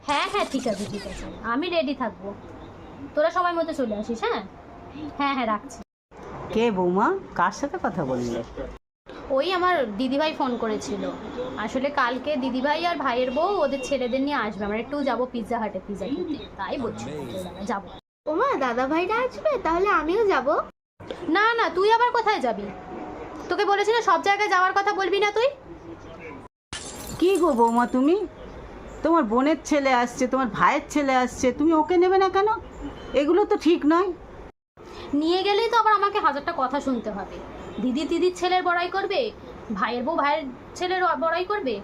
হ্যাঁ হ্যাঁ, ঠিক আছে ঠিক আছে, আমি রেডি থাকবো। তোরা সময় মতো চলে আসিস। হ্যাঁ হ্যাঁ হ্যাঁ, রাখছি। কে বৌমা, কার সাথে কথা বললে? ওই আমার দিদিভাই ফোন করেছিল। আসলে কালকে দিদিভাই আর ভাইয়ের বউ ওদের ছেলেদের নিয়ে আসবে, আমরা একটু যাবো পিৎজা হাটে পিৎজা খেতে, তাই বলছি যাবো। ওমা, দাদা ভাইরা আসবে, তাহলে আমিও যাব। না না, তুই আবার কোথায় যাবি? তোকে বলেছি না সব জায়গায় যাওয়ার কথা বলবি না তুই। কি গো বৌমা তুমি, তোমার বোনের ছেলে আসছে, তোমার ভাইয়ের ছেলে আসছে, তুমি ওকে নেবে না কেন? এগুলো তো ঠিক নয়। নিয়ে গেলেই তো আবার আমাকে হাজারটা কথা শুনতে হবে। দিদির ছেলের বড়াই করবে, ভাইয়ের বউ ভাইয়ের ছেলের বড়াই করবে।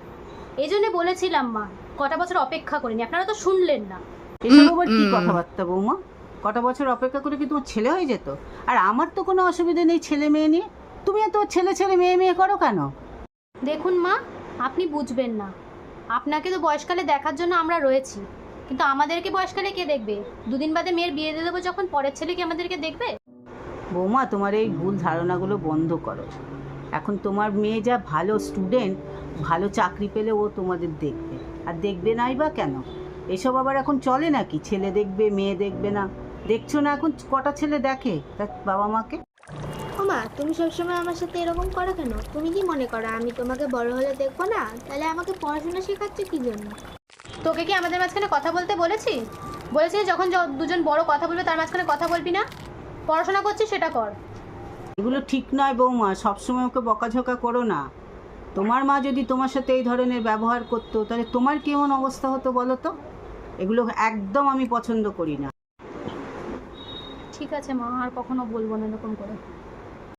এই জন্য বলেছিলাম মা, কটা বছর অপেক্ষা করিনি, আপনারা তো শুনলেন না। এসব আবার কি কথাবার্তা বৌমা? কটা বছর অপেক্ষা করে কি তোমার ছেলে হয়ে যেত? আর আমার তো কোনো অসুবিধা নেই ছেলে মেয়ে নিয়ে, তুমি এত ছেলে ছেলে মেয়ে মেয়ে করো কেন? দেখুন মা, আপনি বুঝবেন না। আপনাকে তো বয়সকালে দেখার জন্য আমরা রয়েছি, কিন্তু আমাদেরকে বয়সকালে কে দেখবে? দুদিন বাদে মেয়ের বিয়ে দিয়ে দেবো যখন, পরের ছেলে কি আমাদেরকে দেখবে? বৌমা, তোমার এই ভুল ধারণাগুলো বন্ধ করো। এখন তোমার মেয়ে যা ভালো স্টুডেন্ট, ভালো চাকরি পেলে ও তোমাদের দেখবে। আর দেখবে নাই বা কেন? এসব আবার এখন চলে নাকি? ছেলে দেখবে মেয়ে দেখবে না? দেখছো না এখন কটা ছেলে দেখে তার বাবা মাকে? ওমা, তুমি সবসময় আমার সাথে এরকম করো কেন? তুমি কি মনে করো আমি তোমাকে বড় হলে দেখবো না? তাহলে আমাকে পড়াশোনা শেখাচ্ছ কি জন্য? তোকে কি আমাদের মাঝখানে কথা বলতে বলেছি? বলেছি যখন দুজন বড় কথা বলবে তার মাঝখানে কথা বলবি না। পড়াশোনা করছিস সেটা কর। এগুলো ঠিক নয় বৌমা, সবসময় ওকে বকাঝকা করো না। তোমার মা যদি তোমার সাথে এই ধরনের ব্যবহার করতো তাহলে তোমার কেমন অবস্থা হতো বলো তো? এগুলো একদম আমি পছন্দ করি না। ঠিক আছে মা, আর কখনো বলবো না এরকম করে।